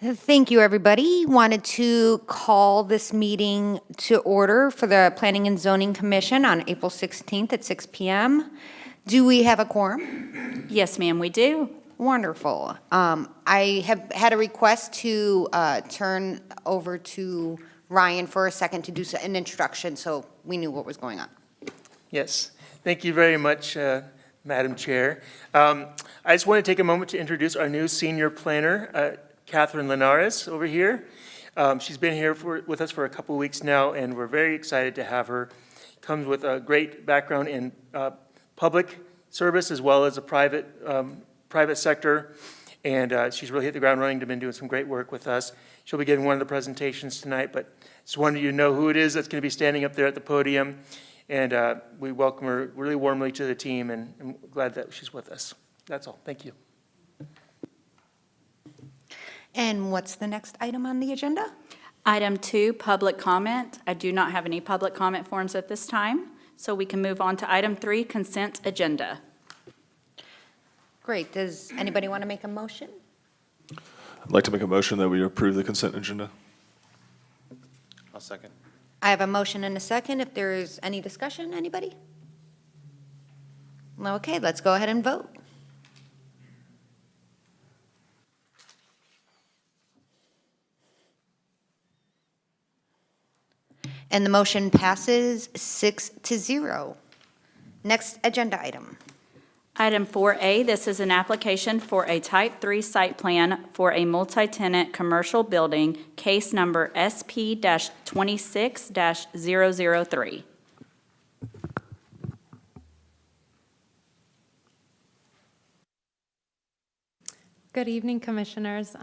Thank you, everybody. Wanted to call this meeting to order for the Planning and Zoning Commission on April 16th at 6 p.m. Do we have a quorum? Yes, ma'am, we do. Wonderful. I have had a request to turn over to Ryan for a second to do an introduction so we knew what was going on. Yes, thank you very much, Madam Chair. I just want to take a moment to introduce our new senior planner, Catherine Linares, over here. She's been here with us for a couple of weeks now, and we're very excited to have her. Comes with a great background in public service as well as a private sector, and she's really hit the ground running. Been doing some great work with us. She'll be giving one of the presentations tonight, but just wanted you to know who it is that's going to be standing up there at the podium, and we welcome her really warmly to the team, and I'm glad that she's with us. That's all. Thank you. And what's the next item on the agenda? Item 2, public comment. I do not have any public comment forms at this time, so we can move on to item 3, consent agenda. Great. Does anybody want to make a motion? I'd like to make a motion that we approve the consent agenda. I'll second. I have a motion and a second. If there is any discussion, anybody? Okay, let's go ahead and vote. And the motion passes 6-0. Next agenda item. Item 4A, this is an application for a Type 3 site plan for a multi-tenant commercial building, case number SP-26-003. Good evening, Commissioners.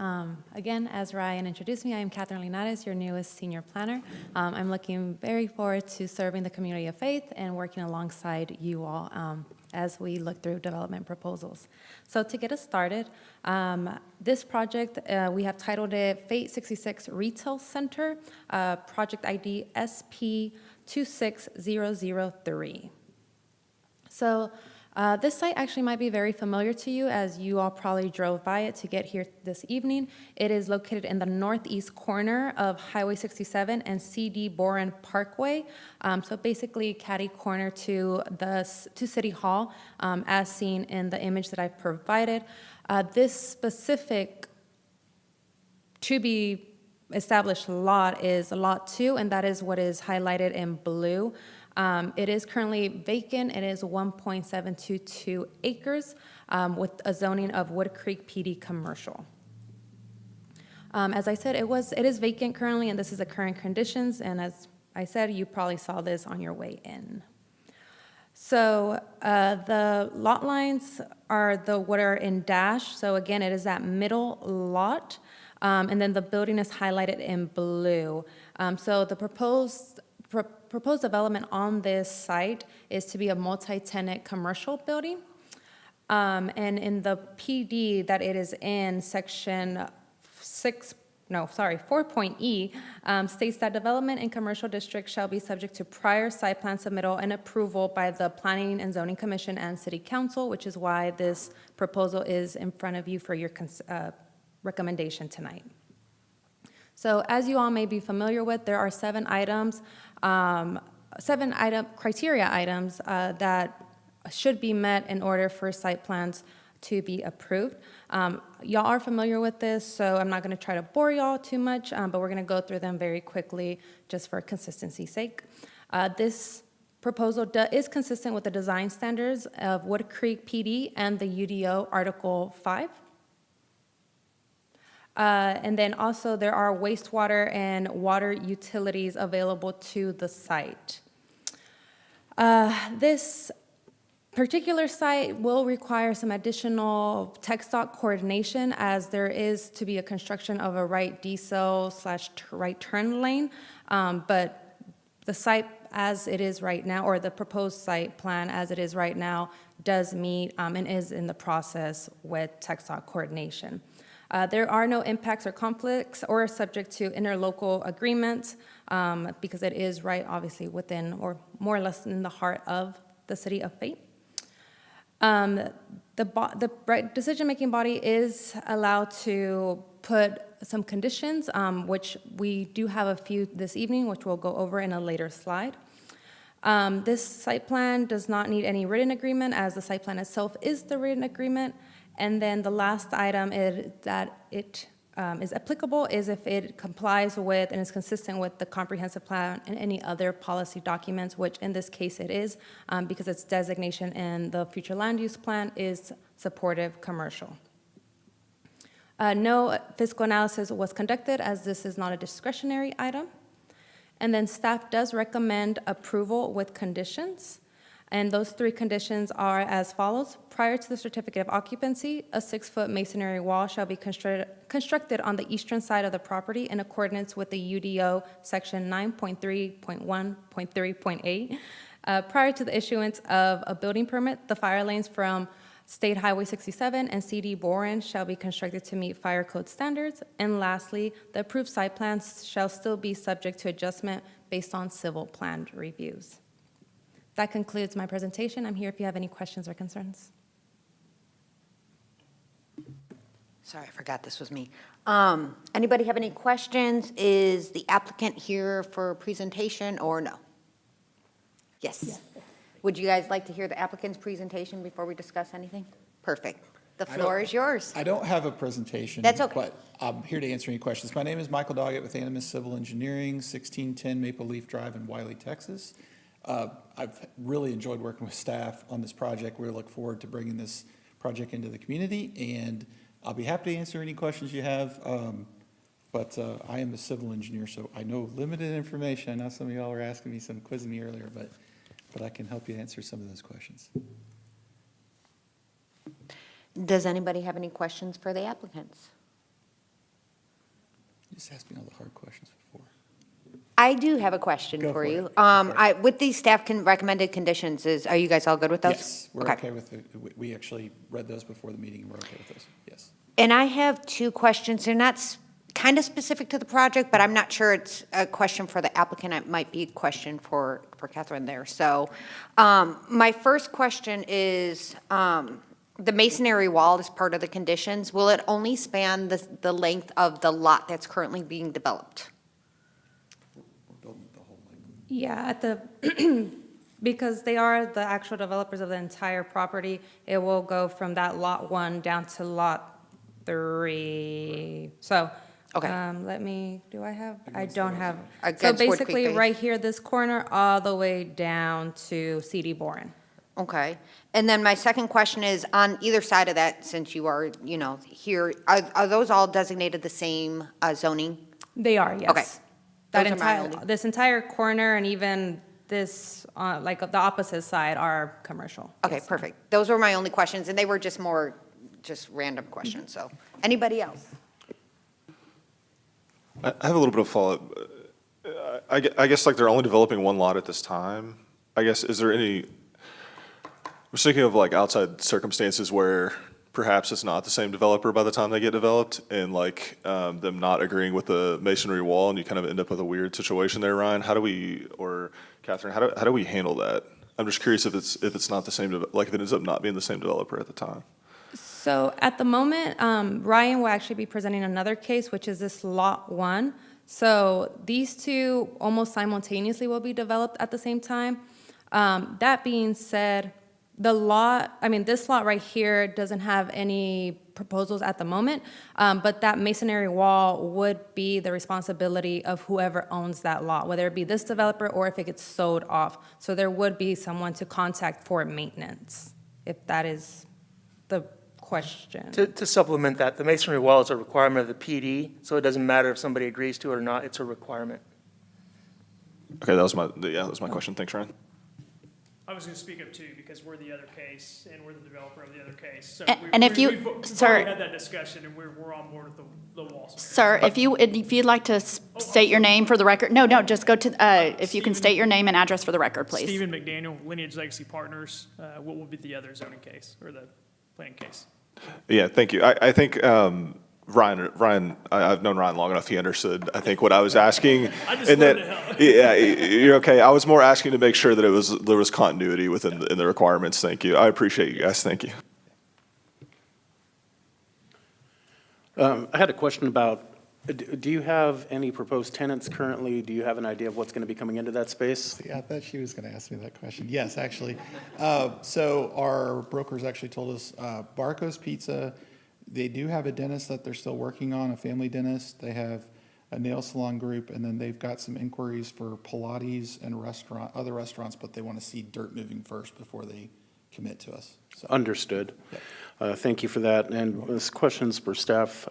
Again, as Ryan introduced me, I am Catherine Linares, your newest senior planner. I'm looking very forward to serving the community of faith and working alongside you all as we look through development proposals. So to get us started, this project, we have titled it Fate 66 Retail Center, project ID SP26003. So this site actually might be very familiar to you, as you all probably drove by it to get here this evening. It is located in the northeast corner of Highway 67 and CD Boren Pkwy. So basically catty corner to City Hall, as seen in the image that I've provided. This specific to be established lot is Lot 2, and that is what is highlighted in blue. It is currently vacant. It is 1.722 acres with a zoning of Wood Creek PD commercial. As I said, it is vacant currently, and this is the current conditions. And as I said, you probably saw this on your way in. So the lot lines are what are in dash. So again, it is that middle lot, and then the building is highlighted in blue. So the proposed development on this site is to be a multi-tenant commercial building. And in the PD that it is in, section 4.E states that development in commercial districts shall be subject to prior site plan submittal and approval by the Planning and Zoning Commission and City Council, which is why this proposal is in front of you for your recommendation tonight. So as you all may be familiar with, there are 7 criteria items that should be met in order for site plans to be approved. Y'all are familiar with this, so I'm not going to try to bore y'all too much, but we're going to go through them very quickly just for consistency's sake. This proposal is consistent with the design standards of Wood Creek PD and the UDO Article 5. And then also there are wastewater and water utilities available to the site. This particular site will require some additional tech stock coordination, as there is to be a construction of a right decel/right turn lane, but the site as it is right now, or the proposed site plan as it is right now, does meet and is in the process with tech stock coordination. There are no impacts or conflicts or subject to interlocal agreements because it is right, obviously, within or more or less in the heart of the city of Fate. The decision-making body is allowed to put some conditions, which we do have a few this evening, which we'll go over in a later slide. This site plan does not need any written agreement, as the site plan itself is the written agreement. And then the last item is that it is applicable is if it complies with and is consistent with the comprehensive plan and any other policy documents, which in this case it is, because its designation in the future land use plan is supportive commercial. No fiscal analysis was conducted, as this is not a discretionary item. And then staff does recommend approval with conditions. And those 3 conditions are as follows. Prior to the certificate of occupancy, a 6-foot masonry wall shall be constructed on the eastern side of the property in accordance with the UDO section 9.3.1.3.8. Prior to the issuance of a building permit, the fire lanes from State Highway 67 and CD Boren shall be constructed to meet fire code standards. And lastly, the approved site plans shall still be subject to adjustment based on civil plan reviews. That concludes my presentation. I'm here if you have any questions or concerns. Sorry, I forgot this was me. Anybody have any questions? Is the applicant here for a presentation or no? Yes. Would you guys like to hear the applicant's presentation before we discuss anything? Perfect. The floor is yours. I don't have a presentation. That's okay. But I'm here to answer any questions. My name is Michael Doggett with Animus Civil Engineering, 1610 Maple Leaf Drive in Wiley, Texas. I've really enjoyed working with staff on this project. We look forward to bringing this project into the community, and I'll be happy to answer any questions you have. But I am a civil engineer, so I know limited information. I know some of y'all were asking me, quizzing me earlier, but I can help you answer some of those questions. Does anybody have any questions for the applicants? You just asked me all the hard questions before. I do have a question Go for for you. it. With these staff recommended conditions, are you guys all good with those? Yes, we're okay with it. We actually read those before the meeting, and we're okay with those, yes. And I have 2 questions. They're not kind of specific to the project, but I'm not sure it's a question for the applicant. It might be a question for Catherine there. So my first question is, the masonry wall is part of the conditions. Will it only span the length of the lot that's currently being developed? We're building the whole length. Yeah, because they are the actual developers of the entire property, it will go from that lot 1 down to lot 3. So, Okay. I don't have. So Against Wood Creek basically, Bay. right here, this corner, all the way down to CD Boren. Okay. And then my second question is, on either side of that, since you are, here, are those all designated the same zoning? They are, yes. Okay. Those are my only- This entire corner and even this, like the opposite side are commercial. Okay, Yes. perfect. Those were my only questions, and they were just random questions, so. Anybody else? I have a little bit of follow-up. I guess like they're only developing one lot at this time. I guess, is there any, I was thinking of like outside circumstances where perhaps it's not the same developer by the time they get developed, and like them not agreeing with the masonry wall, and you kind of end up with a weird situation there, Ryan. How do we, or Catherine, how do we handle that? I'm just curious if it's not the same, like if it ends up not being the same developer at the time. So at the moment, Ryan will actually be presenting another case, which is this Lot 1. So these 2 almost simultaneously will be developed at the same time. That being said, this lot right here doesn't have any proposals at the moment, but that masonry wall would be the responsibility of whoever owns that lot, whether it be this developer or if it gets sold off. So there would be someone to contact for maintenance, if that is the question. To supplement that, the masonry wall is a requirement of the PD, so it doesn't matter if somebody agrees to it or not, it's a requirement. Okay, that was my question. Thanks, Ryan. I was going to speak up too, because we're the other case, and we're the developer of the other case. So And if you- we've sir- already had that discussion, and we're on board with the wall. Sir, if you'd like to state your name for the record, no, just go to, if you can state your name and address for the record, please. Stephen McDaniel, Lineage Legacy Partners. What will be the other zoning case, or the planning case? Yeah, thank you. I think Ryan, I've known Ryan long enough, he understood, I think, what I was asking. I just And wanted that, to yeah, you're okay. I was more asking to make sure that there was continuity in the requirements. Thank you. I appreciate you guys. Thank you. I had a question about, do you have any proposed tenants currently? Do you have an idea of what's going to be coming into that space? Yeah, I thought she was going to ask me that question. Yes, actually. So our brokers actually told us Barco's Pizza, they do have a dentist that they're still working on, a family dentist. They have a nail salon group, and then they've got some inquiries for Pilates and other restaurants, but they want to see dirt moving first before they commit to us. So, Understood. Thank you for that. And this question's for staff.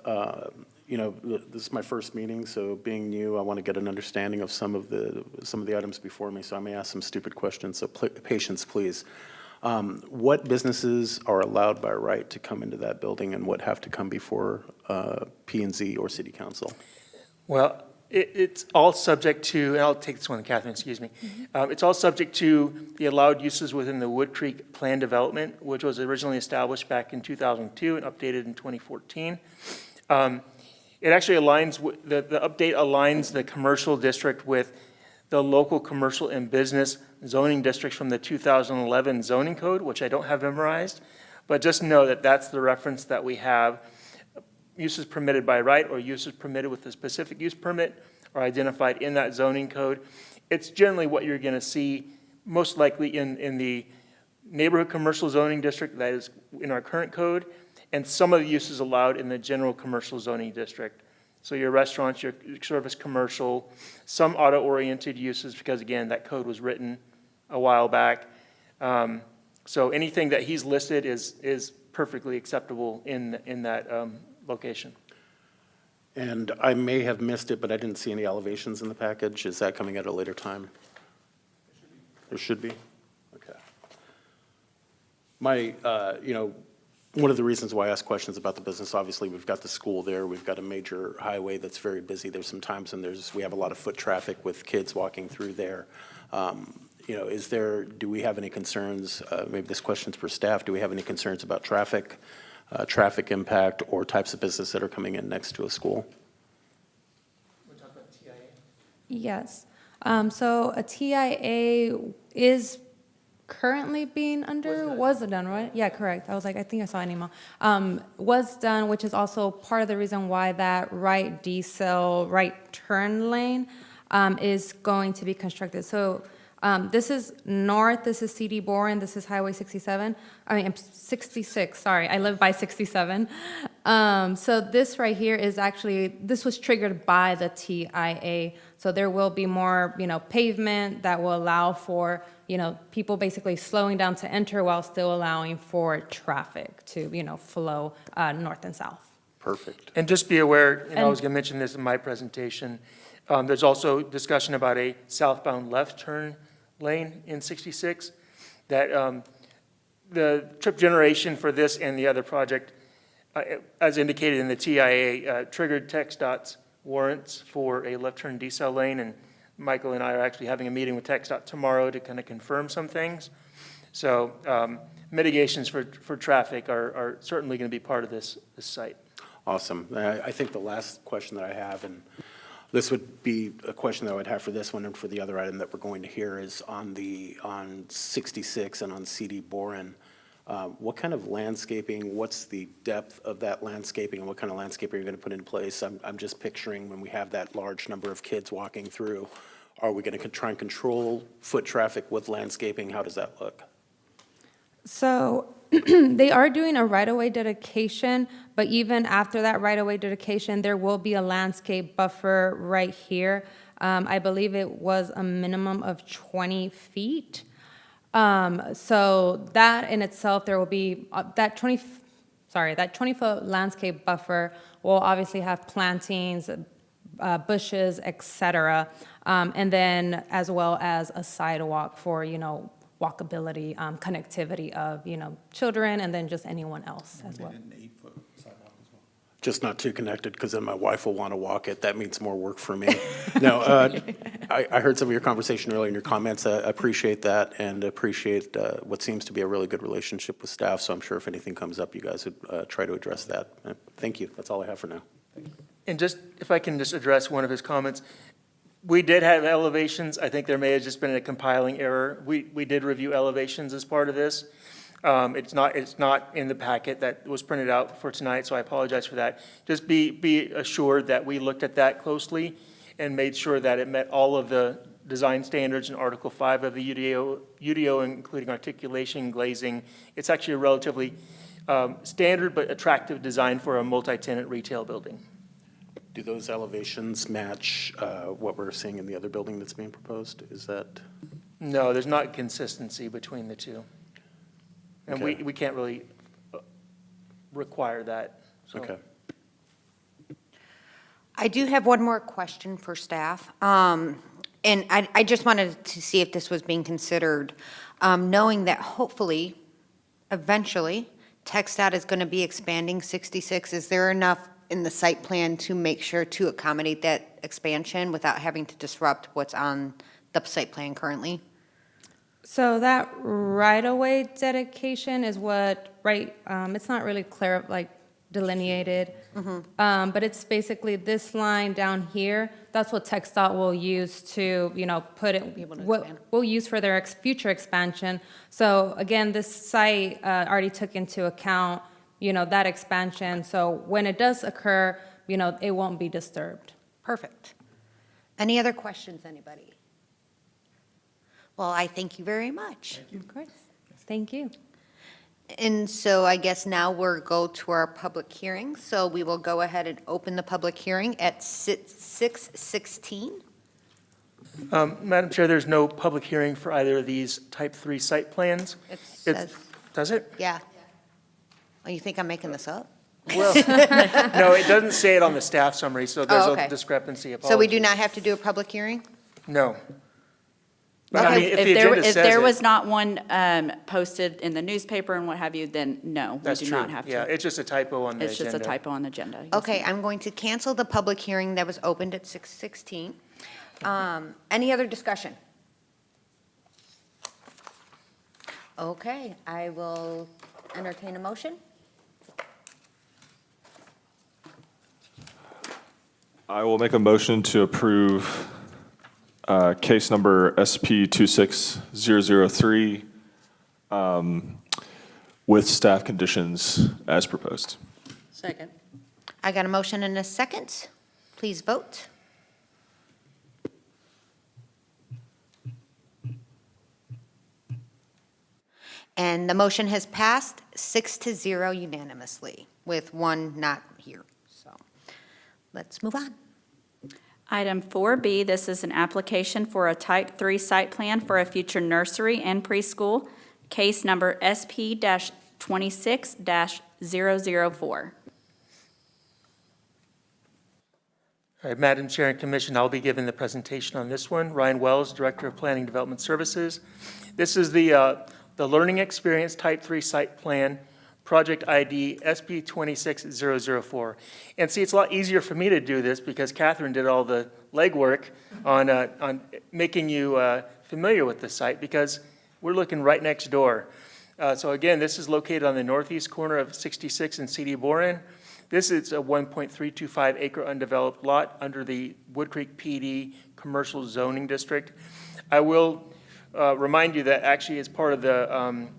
You know, this is my first meeting, so being new, I want to get an understanding of some of the items before me, so I may ask some stupid questions, so patience, please. What businesses are allowed by right to come into that building, and what have to come before P&Z or City Council? Well, it's all subject to, and I'll take this one, Catherine, excuse me. It's all subject to the allowed uses within the Wood Creek Plan Development, which was originally established back in 2002 and updated in 2014. It actually aligns, the update aligns the commercial district with the local commercial and business zoning districts from the 2011 zoning code, which I don't have memorized, but just know that that's the reference that we have. Uses permitted by right or uses permitted with a specific use permit are identified in that zoning code. It's generally what you're going to see most likely in the neighborhood commercial zoning district that is in our current code, and some of the uses allowed in the general commercial zoning district. So your restaurants, your service commercial, some auto-oriented uses, because again, that code was written a while back. So anything that he's listed is perfectly acceptable in that location. And I may have missed it, but I didn't see any elevations in the package. Is that coming at a later time? There should be? Okay. My, one of the reasons why I ask questions about the business, obviously, we've got the school there, we've got a major highway that's very busy. There's some times when we have a lot of foot traffic with kids walking through there. Do we have any concerns, maybe this question's for staff, do we have any concerns about traffic impact, or types of business that are coming in next to a school? We're talking about TIA? Yes. So a TIA is currently being was done, right? Yeah, correct. I was like, I think I saw an email. Was done, which is also part of the reason why that right turn lane is going to be constructed. So this is north, this is CD Boren, this is Highway 67. I'm 66, sorry, I live by 67. So this right here is actually, this was triggered by the TIA. So there will be more, pavement that will allow for, people basically slowing down to enter while still allowing for traffic to, flow north and south. Perfect. And just be aware, and I was going to mention this in my presentation, there's also discussion about a southbound left turn lane in 66, that the trip generation for this and the other project, as indicated in the TIA, triggered TxDOT's warrants for a left turn decel lane, and Michael and I are actually having a meeting with TxDOT tomorrow to kind of confirm some things. So mitigations for traffic are certainly going to be part of this site. Awesome. I think the last question that I have, and this would be a question that I would have for this one and for the other item that we're going to hear, is on 66 and on CD Boren. What kind of landscaping, what's the depth of that landscaping, and what kind of landscaping are you going to put in place? I'm just picturing when we have that large number of kids walking through, are we going to try and control foot traffic with landscaping? How does that look? So they are doing a right-of-way dedication, but even after that right-of-way dedication, there will be a landscape buffer right here. I believe it was a minimum of 20 feet. So that in itself, there will be that 20-foot landscape buffer will obviously have plantings, bushes, etc., and then as well as a sidewalk for walkability, connectivity of children, and then just anyone else as well. An 8-foot sidewalk as well. Just not too connected, because then my wife will want to walk it. That means more work for me. No, I heard some of your conversation earlier in your comments. I appreciate that and appreciate what seems to be a really good relationship with staff. So I'm sure if anything comes up, you guys would try to address that. Thank you. That's all I have for now. And just, if I can just address one of his comments, we did have elevations. I think there may have just been a compiling error. We did review elevations as part of this. It's not in the packet that was printed out for tonight, so I apologize for that. Just be assured that we looked at that closely and made sure that it met all of the design standards in Article 5 of the UDO, including articulation, glazing. It's actually a relatively standard but attractive design for a multi-tenant retail building. Do those elevations match what we're seeing in the other building that's being proposed? Is that? No, there's not consistency between the two. And Okay. we can't really require that. So. Okay. I do have one more question for staff. And I just wanted to see if this was being considered, knowing that hopefully, eventually, TxDOT is going to be expanding 66. Is there enough in the site plan to make sure to accommodate that expansion without having to disrupt what's on the site plan currently? So that right-of-way dedication is what, it's not really clear, like delineated. But it's basically this line down here. That's what TxDOT will use to, put it, what we'll use for their future expansion. So again, this site already took into account, that expansion. So when it does occur, it won't be disturbed. Perfect. Any other questions, anybody? Well, I thank you very much. Of course. Thank you. And so I guess now we'll go to our public hearing. So we will go ahead and open the public hearing at 6:16. Madam Chair, there's no public hearing for either of these type 3 site plans. It It's- says, Does it? yeah. Oh, you think I'm making this up? Well, no, it doesn't say it on the staff summary, so there's Oh, okay. a discrepancy. So we do not have to do a public hearing? No. But I Okay. mean, if the agenda If says there it- was not one posted in the newspaper and what have you, then no, we That's do true. not have to. Yeah, it's just a typo on the It's agenda. just a typo on the agenda. Yes, Okay, ma'am. I'm going to cancel the public hearing that was opened at 6:16. Any other discussion? Okay, I will entertain a motion. I will make a motion to approve case number SP 26003 with staff conditions as proposed. Second. I got a motion and a second. Please vote. And the motion has passed 6-0 unanimously, with one not here. So let's move on. Item 4B, this is an application for a Type 3 site plan for a future nursery and preschool, case number SP-26-004. All right, Madam Chair and Commission, I'll be giving the presentation on this one. Ryan Wells, Director of Planning Development Services. This is the Learning Experience Type 3 Site Plan, Project ID SP-26004. And see, it's a lot easier for me to do this because Catherine did all the legwork on making you familiar with the site because we're looking right next door. So again, this is located on the northeast corner of 66 and CD Boren. This is a 1.325 acre undeveloped lot under the Wood Creek PD Commercial Zoning District. I will remind you that actually as part of the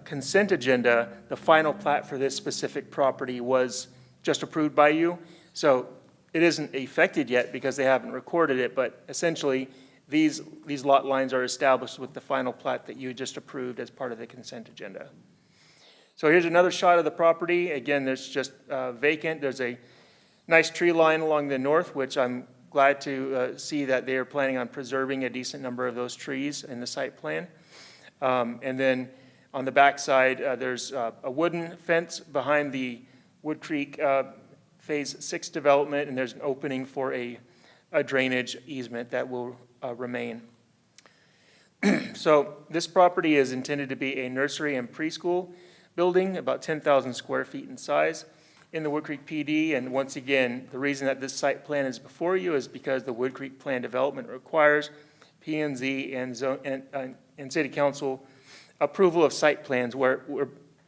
consent agenda, the final plat for this specific property was just approved by you. So it isn't effected yet because they haven't recorded it, but essentially these lot lines are established with the final plat that you just approved as part of the consent agenda. So here's another shot of the property. Again, there's just vacant. There's a nice tree line along the north, which I'm glad to see that they are planning on preserving a decent number of those trees in the site plan. And then on the back side, there's a wooden fence behind the Wood Creek Phase 6 development, and there's an opening for a drainage easement that will remain. So this property is intended to be a nursery and preschool building, about 10,000 square feet in size. in the Wood Creek PD. And once again, the reason that this site plan is before you is because the Wood Creek Plan Development requires P&Z and City Council approval of site plans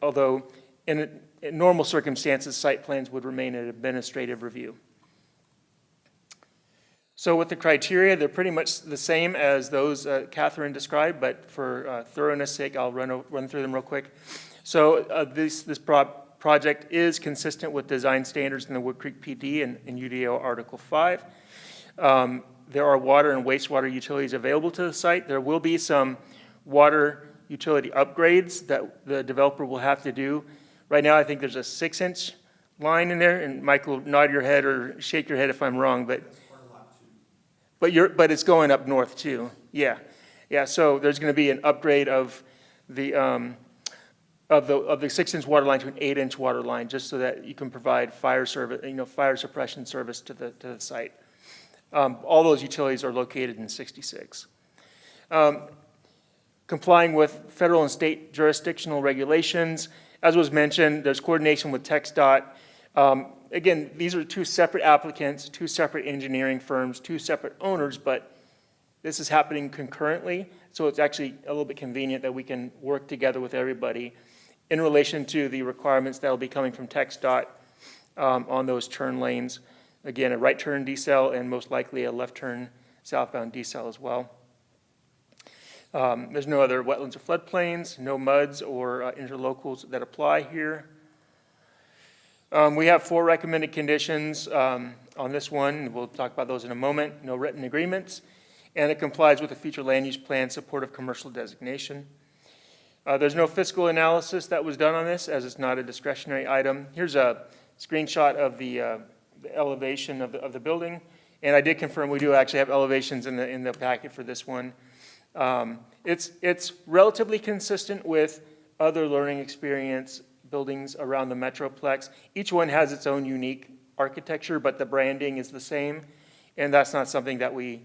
although in normal circumstances, site plans would remain an administrative review. So with the criteria, they're pretty much the same as those Catherine described, but for thoroughness sake, I'll run through them real quick. So this project is consistent with design standards in the Wood Creek PD and UDO Article 5. There are water and wastewater utilities available to the site. There will be some water utility upgrades that the developer will have to do. Right now, I think there's a 6-inch line in there, and Michael, nod your head or shake your head if I'm wrong, but it's going up north too. Yeah, so there's going to be an upgrade of the 6-inch water line to an 8-inch water line, just so that you can provide fire service, fire suppression service to the site. All those utilities are located in 66. Complying with federal and state jurisdictional regulations. As was mentioned, there's coordination with TxDOT. Again, these are two separate applicants, two separate engineering firms, two separate owners, but this is happening concurrently, so it's actually a little bit convenient that we can work together with everybody in relation to the requirements that will be coming from TxDOT on those turn lanes. Again, a right turn decel and most likely a left turn southbound decel as well. There's no other wetlands or floodplains, no muds or interlocals that apply here. We have 4 recommended conditions on this one. We'll talk about those in a moment. No written agreements, and it complies with the future land use plan supportive commercial designation. There's no fiscal analysis that was done on this, as it's not a discretionary item. Here's a screenshot of the elevation of the building, and I did confirm we do actually have elevations in the packet for this one. It's relatively consistent with other learning experience buildings around the Metroplex. Each one has its own unique architecture, but the branding is the same, and that's not something that we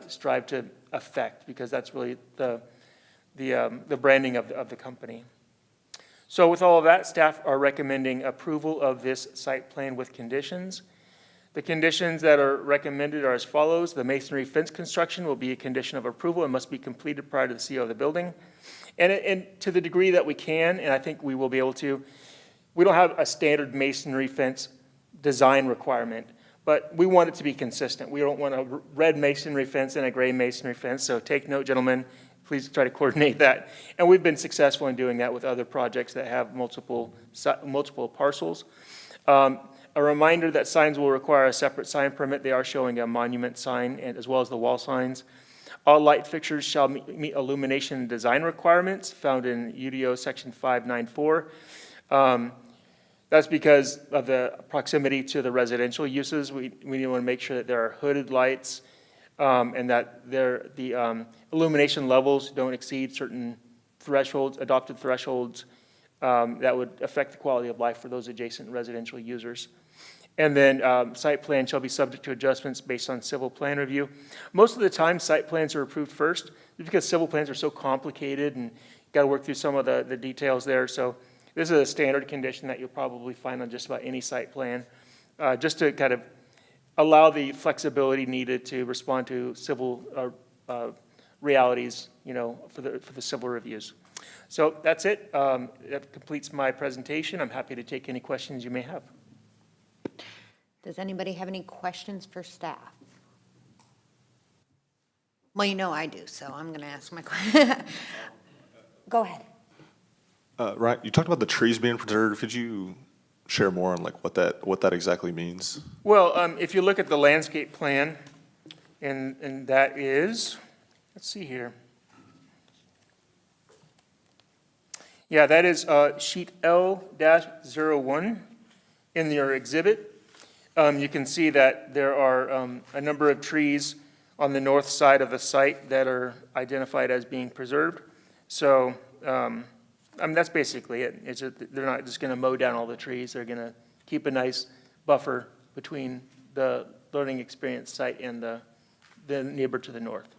strive to affect, because that's really the branding of the company. So with all of that, staff are recommending approval of this site plan with conditions. The conditions that are recommended are as follows. The masonry fence construction will be a condition of approval and must be completed prior to the CO of the building. And to the degree that we can, and I think we will be able to, we don't have a standard masonry fence design requirement, but we want it to be consistent. We don't want a red masonry fence and a gray masonry fence, so take note, gentlemen. Please try to coordinate that. And we've been successful in doing that with other projects that have multiple parcels. A reminder that signs will require a separate sign permit. They are showing a monument sign as well as the wall signs. All light fixtures shall meet illumination and design requirements found in UDO section 594. That's because of the proximity to the residential uses. We want to make sure that there are hooded lights and that the illumination levels don't exceed certain thresholds, adopted thresholds that would affect the quality of life for those adjacent residential users. And then site plan shall be subject to adjustments based on civil plan review. Most of the time, site plans are approved first because civil plans are so complicated and got to work through some of the details there. So this is a standard condition that you'll probably find on just about any site plan, just to kind of allow the flexibility needed to respond to civil realities, for the civil reviews. So that's it. That completes my presentation. I'm happy to take any questions you may have. Does anybody have any questions for staff? Well, I do, so I'm going to ask my question. Go ahead. Ryan, you talked about the trees being preserved. Could you share more on what that exactly means? Well, if you look at the landscape plan, and that is, let's see here. Yeah, that is sheet L-01 in your exhibit. You can see that there are a number of trees on the north side of the site that are identified as being preserved. So, that's basically it. They're not just going to mow down all the trees. They're going to keep a nice buffer between the learning experience site and the neighbor to the north.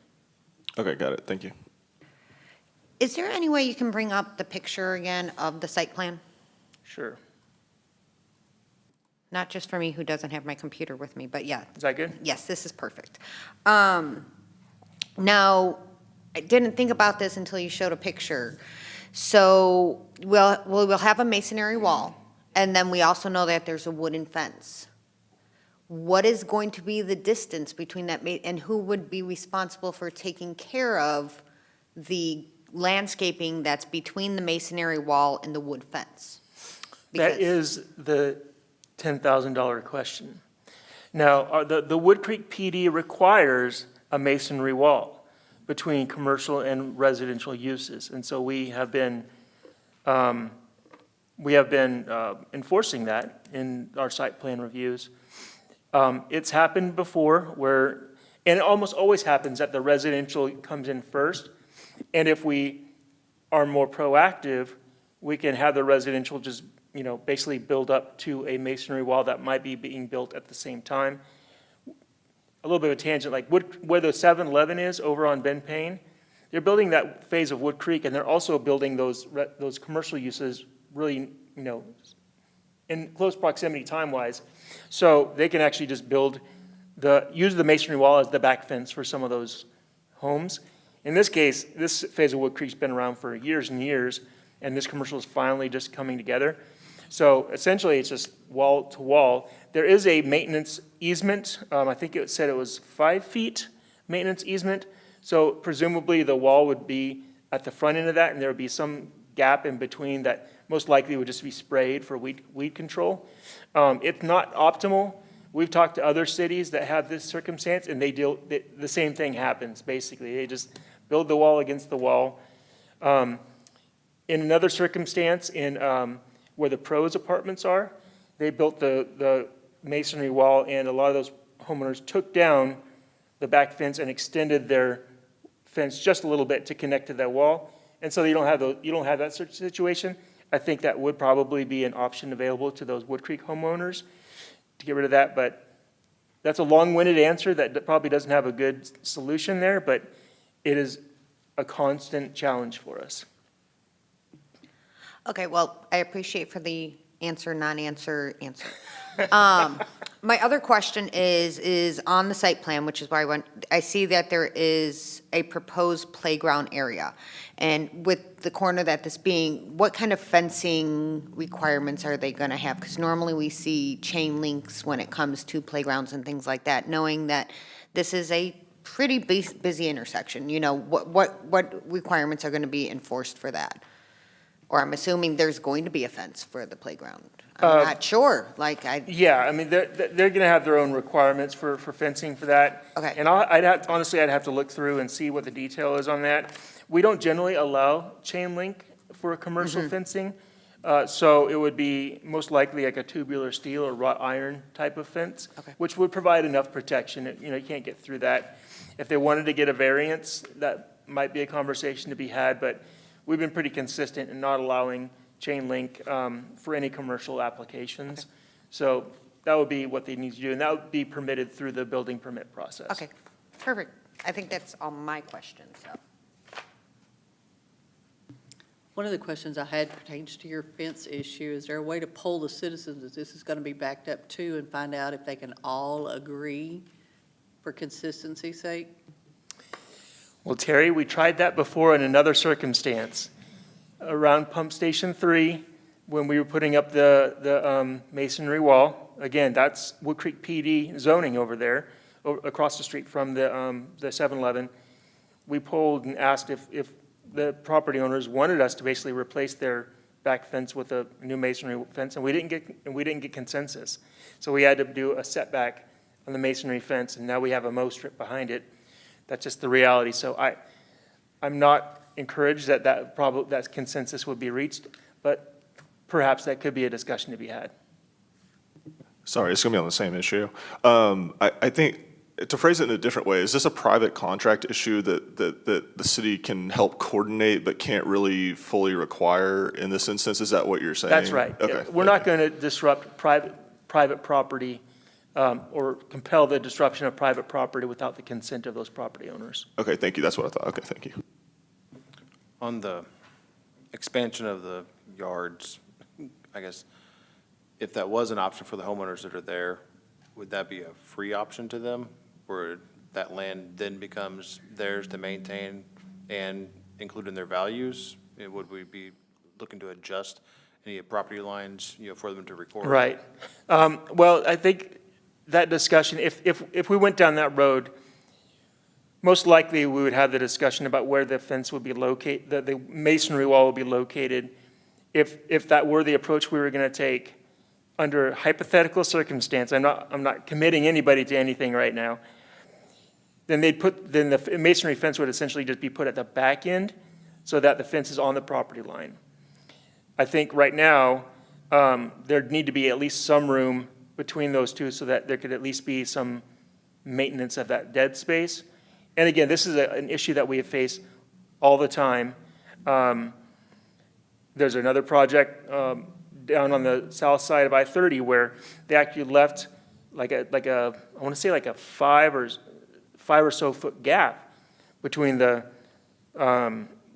Okay, got it. Thank you. Is there any way you can bring up the picture again of the site plan? Sure. Not just for me who doesn't have my computer with me, but yeah. Is that good? Yes, this is perfect. Now, I didn't think about this until you showed a picture. So we'll have a masonry wall, and then we also know that there's a wooden fence. What is going to be the distance between that, and who would be responsible for taking care of the landscaping that's between the masonry wall and the wood fence? That is the $10,000 question. Now, the Wood Creek PD requires a masonry wall between commercial and residential uses. And so we have been enforcing that in our site plan reviews. It's happened before and it almost always happens that the residential comes in first. And if we are more proactive, we can have the residential just, basically build up to a masonry wall that might be being built at the same time. A little bit of a tangent, like where the 7-Eleven is over on Ben Payne, they're building that phase of Wood Creek, and they're also building those commercial uses really, in close proximity time-wise. So they can actually just use the masonry wall as the back fence for some of those homes. In this case, this phase of Wood Creek's been around for years and years, and this commercial is finally just coming together. So essentially, it's just wall to wall. There is a maintenance easement. I think it said it was 5 feet maintenance easement. So presumably, the wall would be at the front end of that, and there would be some gap in between that most likely would just be sprayed for weed control. It's not optimal. We've talked to other cities that have this circumstance, and the same thing happens, basically. They just build the wall against the wall. In another circumstance, where the pros apartments are, they built the masonry wall, and a lot of those homeowners took down the back fence and extended their fence just a little bit to connect to that wall. And so you don't have that sort of situation. I think that would probably be an option available to those Wood Creek homeowners to get rid of that. But that's a long-winded answer that probably doesn't have a good solution there, but it is a constant challenge for us. Okay, well, I appreciate for the answer, non-answer, answer. My other question is on the site plan, which is why I see that there is a proposed playground area. And with the corner that this being, what kind of fencing requirements are they going to have? Because normally we see chain links when it comes to playgrounds and things like that, knowing that this is a pretty busy intersection. What requirements are going to be enforced for that? Or I'm assuming there's going to be a fence for the playground. I'm not sure, Yeah, I mean, they're going to have their own requirements for fencing for that. Okay. And I'd have to look through and see what the detail is on that. We don't generally allow chain link for commercial fencing. So it would be most likely like a tubular steel or wrought iron type of fence, which would provide enough protection. You can't get through that. If they wanted to get a variance, that might be a conversation to be had, but we've been pretty consistent in not allowing chain link for any commercial applications. So that would be what they need to do, and that would be permitted through the building permit process. Okay, perfect. I think that's all my questions, so. One of the questions I had pertains to your fence issue. Is there a way to poll the citizens that this is going to be backed up to and find out if they can all agree for consistency's sake? Well, Terry, we tried that before in another circumstance. Around Pump Station 3, when we were putting up the masonry wall, again, that's Wood Creek PD zoning over there, across the street from the 7-Eleven. We polled and asked if the property owners wanted us to basically replace their back fence with a new masonry fence, and we didn't get consensus. So we had to do a setback on the masonry fence, and now we have a mow strip behind it. That's just the reality. So I'm not encouraged that consensus would be reached, but perhaps that could be a discussion to be had. Sorry, it's going to be on the same issue. I think, to phrase it in a different way, is this a private contract issue that the city can help coordinate but can't really fully require in this instance? Is that what you're saying? That's right. Okay. We're not going to disrupt private property or compel the disruption of private property without the consent of those property owners. Okay, thank you. That's what I thought. Okay, thank you. On the expansion of the yards, I guess, if that was an option for the homeowners that are there, would that be a free option to them? Where that land then becomes theirs to maintain and include in their values? And would we be looking to adjust any property lines, for them to record? Right. Well, I think that discussion, if we went down that road, most likely we would have the discussion about where the fence would be located, the masonry wall would be located. If that were the approach we were going to take under hypothetical circumstance, I'm not committing anybody to anything right now, then the masonry fence would essentially just be put at the back end so that the fence is on the property line. I think right now, there'd need to be at least some room between those two so that there could at least be some maintenance of that dead space. And again, this is an issue that we have faced all the time. There's another project down on the south side of I-30 where they actually left I want to say like a five or so foot gap between the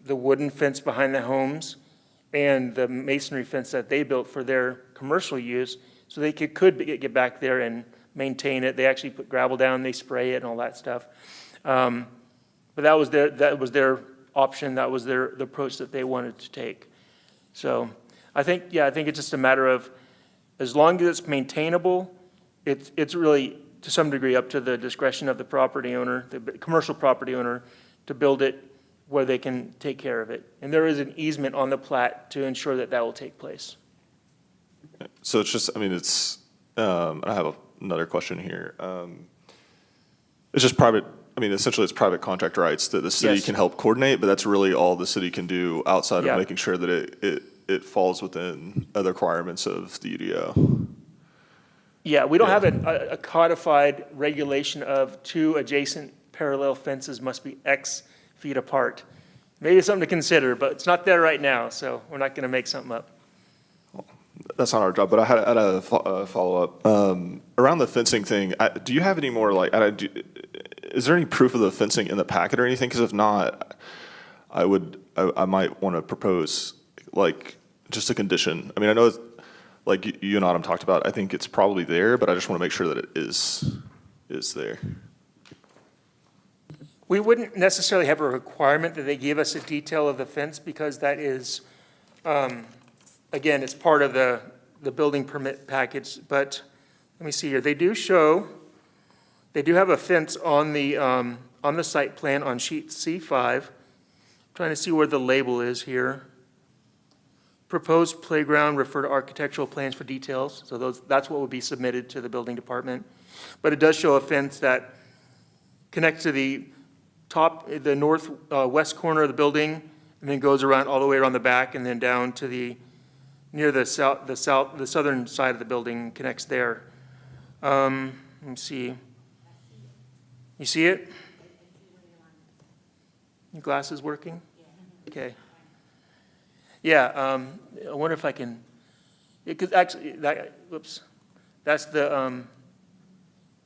wooden fence behind the homes and the masonry fence that they built for their commercial use, so they could get back there and maintain it. They actually put gravel down, they spray it and all that stuff. But that was their option, that was the approach that they wanted to take. So I think it's just a matter of, as long as it's maintainable, it's really, to some degree, up to the discretion of the property owner, the commercial property owner, to build it where they can take care of it. And there is an easement on the plat to ensure that that will take place. So it's just, I have another question here. It's just private, essentially it's private contract rights that the city Yes. can help coordinate, but that's really all the city can do outside Yeah. of making sure that it falls within other requirements of the UDO. Yeah, we don't Yeah. have a codified regulation of two adjacent parallel fences must be X feet apart. Maybe something to consider, but it's not there right now, so we're not going to make something up. That's not our job, but I had a follow-up. Around the fencing thing, do you have any more, is there any proof of the fencing in the packet or anything? Because if not, I might want to propose, just a condition. I know, you and Autumn talked about, I think it's probably there, but I just want to make sure that it is there. We wouldn't necessarily have a requirement that they give us a detail of the fence, because that is, again, it's part of the building permit package. But let me see here. They do have a fence on the site plan on sheet C5. Trying to see where the label is here. Proposed playground, refer to architectural plans for details. So that's what would be submitted to the building department. But it does show a fence that connects to the the northwest corner of the building, and then goes around all the way around the back, and then down to near the southern side of the building, connects there. Let me see. You see it? Your glasses working? Okay. Yeah, I wonder if I can, because actually, that's the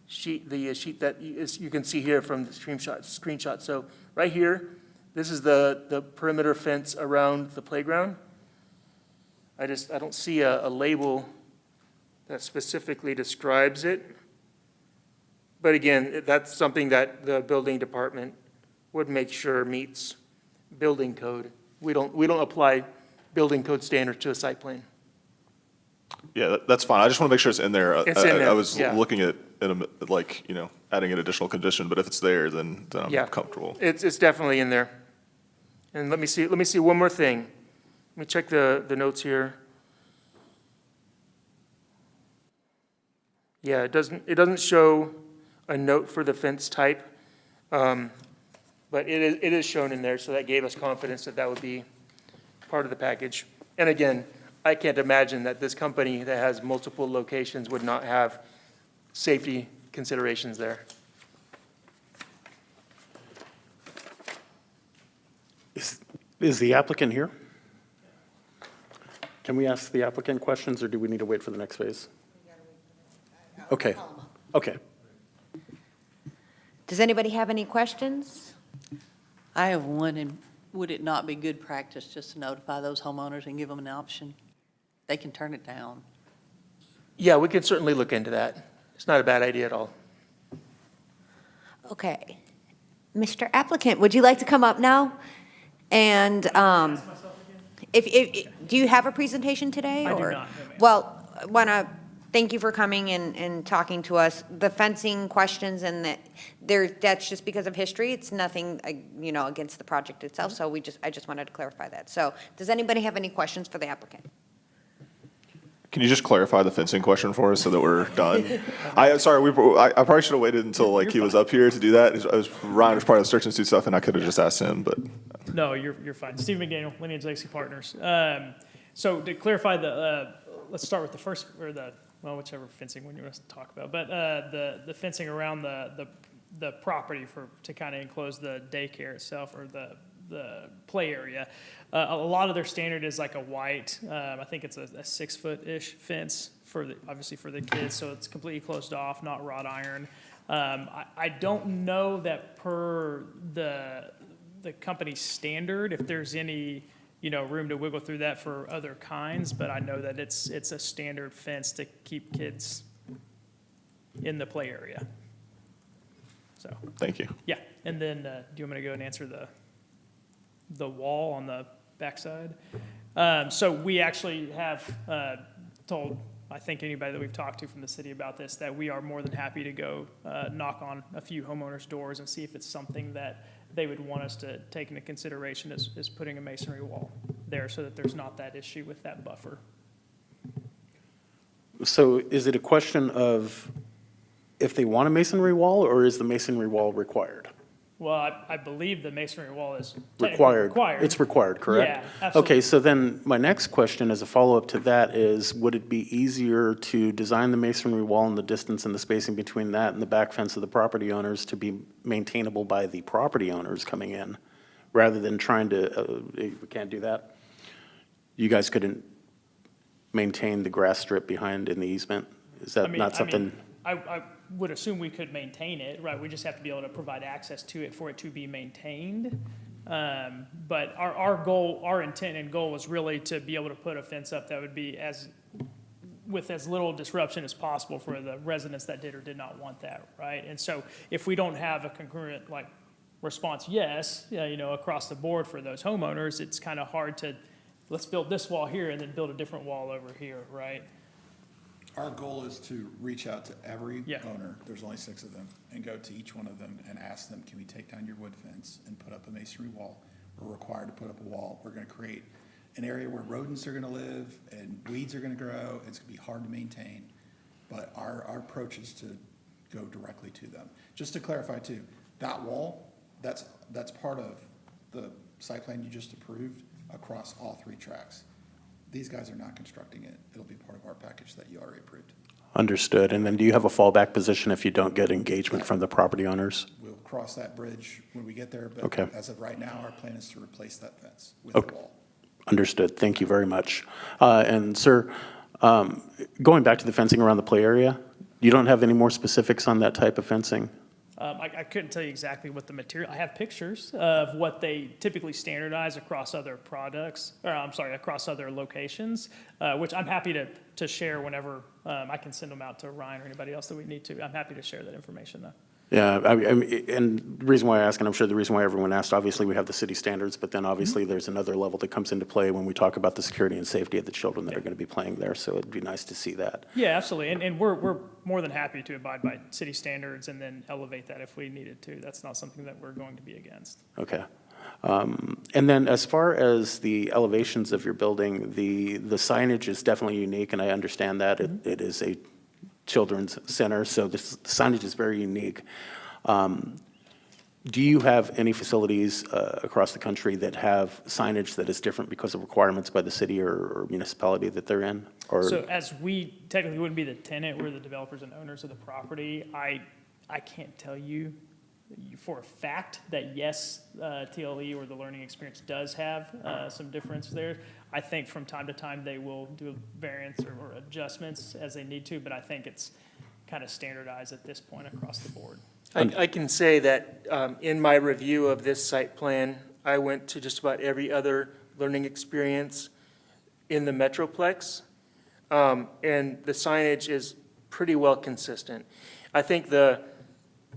sheet that you can see here from the screenshot. So right here, this is the perimeter fence around the playground. I don't see a label that specifically describes it. But again, that's something that the building department would make sure meets building code. We don't apply building code standards to a site plan. Yeah, that's fine. I just want to make sure it's in there. It's in there, I was yeah. looking at adding an additional condition, but if it's there, then I'm Yeah. comfortable. It's definitely in there. And let me see one more thing. Let me check the notes here. Yeah, it doesn't show a note for the fence type, but it is shown in there, so that gave us confidence that would be part of the package. And again, I can't imagine that this company that has multiple locations would not have safety considerations there. Is the applicant here? Can we ask the applicant questions, or do we need to wait for the next phase? Okay, okay. Does anybody have any questions? I have one, and would it not be good practice just to notify those homeowners and give them an option? They can turn it down. Yeah, we could certainly look into that. It's not a bad idea at all. Okay. Mr. Applicant, would you like to come up now? And do you have a presentation today? I do or- not, no, ma'am. Well, I want to thank you for coming and talking to us. The fencing questions and that's just because of history. It's nothing, against the project itself. So I just wanted to clarify that. So does anybody have any questions for the applicant? Can you just clarify the fencing question for us so that we're done? Sorry, I probably should have waited until he was up here to do that. Ryan was part of the Search Institute stuff, and I could have just asked him, but. No, you're fine. Steve McDaniel, Lineage Legacy Partners. So to clarify let's start with the first, or whichever fencing one you want us to talk about. But the fencing around the property to kind of enclose the daycare itself, or the play area. A lot of their standard is like a white, I think it's a 6-foot-ish fence obviously for the kids, so it's completely closed off, not wrought iron. I don't know that per the company's standard, if there's any, room to wiggle through that for other kinds, but I know that it's a standard fence to keep kids in the play area. So, Thank you. yeah, and then, do you want me to go and answer the wall on the backside? So we actually have told, I think, anybody that we've talked to from the city about this, that we are more than happy to go knock on a few homeowners' doors and see if it's something that they would want us to take into consideration as putting a masonry wall there, so that there's not that issue with that buffer. So is it a question of if they want a masonry wall, or is the masonry wall required? Well, I believe the masonry wall is technically Required. It's required, correct? Yeah, absolutely. Okay, so then my next question as a follow-up to that is, would it be easier to design the masonry wall and the distance and the spacing between that and the back fence of the property owners to be maintainable by the property owners coming in, rather than trying to, we can't do that? You guys couldn't maintain the grass strip behind in the easement? Is that not something? I would assume we could maintain it, right? We just have to be able to provide access to it for it to be maintained. But our intent and goal was really to be able to put a fence up that would be with as little disruption as possible for the residents that did or did not want that, right? And so if we don't have a congruent response, yes, across the board for those homeowners, it's kind of hard to, let's build this wall here and then build a different wall over here, right? Our goal is to reach out to every Yeah. owner, there's only 6 of them, and go to each one of them and ask them, can we take down your wood fence and put up a masonry wall? We're required to put up a wall. We're gonna create an area where rodents are gonna live and weeds are gonna grow. It's gonna be hard to maintain. But our approach is to go directly to them. Just to clarify too, that wall, that's part of the site plan you just approved across all 3 tracks. These guys are not constructing it. It'll be part of our package that you already approved. Understood. And then do you have a fallback position if you don't get engagement from the property owners? We'll cross that bridge when we get there, but Okay. as of right now, our plan is to replace that fence with a Okay. wall. Understood. Thank you very much. And sir, going back to the fencing around the play area, you don't have any more specifics on that type of fencing? I couldn't tell you exactly what the material, I have pictures of what they typically standardize across other across other locations, which I'm happy to share whenever I can send them out to Ryan or anybody else that we need to. I'm happy to share that information, though. Yeah, and the reason why I ask, and I'm sure the reason why everyone asked, obviously we have the city standards, but then obviously there's another level that comes into play when we talk about the security and safety of the children that are going to be playing there, so it'd be nice to see that. Yeah, absolutely. And we're more than happy to abide by city standards and then elevate that if we needed to. That's not something that we're going to be against. Okay. And then as far as the elevations of your building, the signage is definitely unique, and I understand that. It is a children's center, so the signage is very unique. Do you have any facilities across the country that have signage that is different because of requirements by the city or municipality that they're in? Or So as we technically wouldn't be the tenant, we're the developers and owners of the property. I can't tell you for a fact that yes, TLE or the learning experience does have some difference there. I think from time to time they will do variants or adjustments as they need to, but I think it's kind of standardized at this point across the board. I can say that in my review of this site plan, I went to just about every other learning experience in the Metroplex. and the signage is pretty well consistent. I think the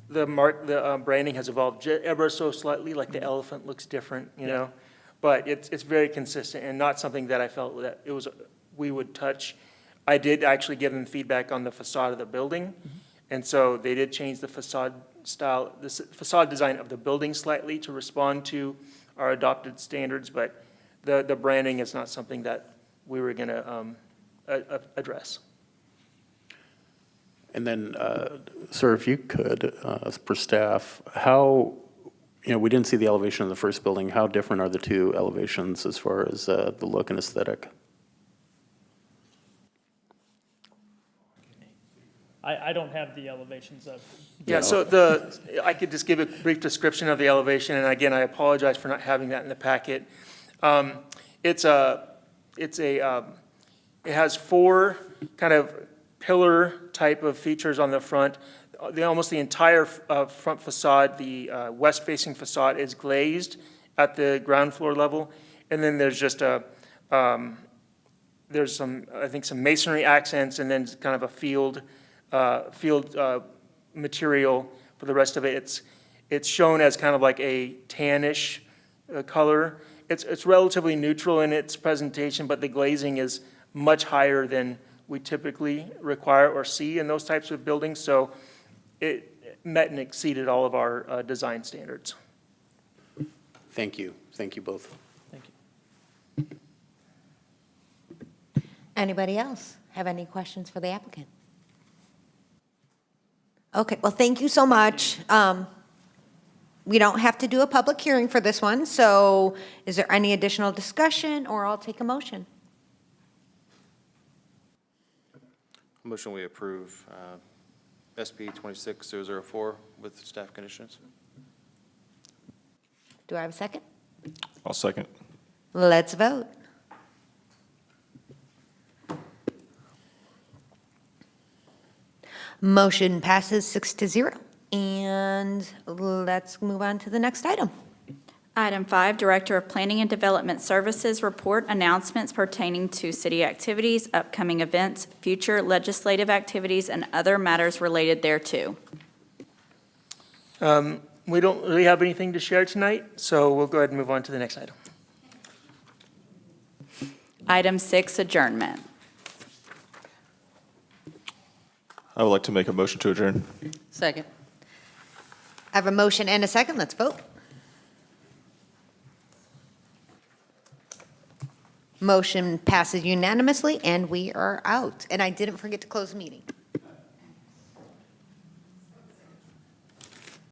branding has evolved ever so slightly, like the elephant looks different, you know? But it's very consistent and not something that I felt that we would touch. I did actually give them feedback on the facade of the building, and so they did change the facade style, the facade design of the building slightly to respond to our adopted standards, but the branding is not something that we were going to address. And then, sir, if you could, for staff, how, we didn't see the elevation of the first building. How different are the two elevations as far as the look and aesthetic? I don't have the elevations of. Yeah, so I could just give a brief description of the elevation, and again, I apologize for not having that in the packet. It has four kind of pillar type of features on the front. Almost the entire front facade, the west-facing facade is glazed at the ground floor level, and then there's just there's some, I think, some masonry accents, and then kind of a field material for the rest of it. It's shown as kind of like a tannish color. It's relatively neutral in its presentation, but the glazing is much higher than we typically require or see in those types of buildings. So it met and exceeded all of our design standards. Thank you. Thank you both. Thank you. Anybody else have any questions for the applicant? Okay, well, thank you so much. We don't have to do a public hearing for this one, so is there any additional discussion, or I'll take a motion? Motion we approve SP 26004 with staff conditions. Do I have a second? I'll second. Let's vote. Motion passes 6-0. And let's move on to the next item. Item 5, Director of Planning and Development Services report announcements pertaining to city activities, upcoming events, future legislative activities, and other matters related thereto. We don't really have anything to share tonight, so we'll go ahead and move on to the next item. Item 6, adjournment. I would like to make a motion to adjourn. Second. I have a motion and a second. Let's vote. Motion passes unanimously, and we are out. And I didn't forget to close the meeting.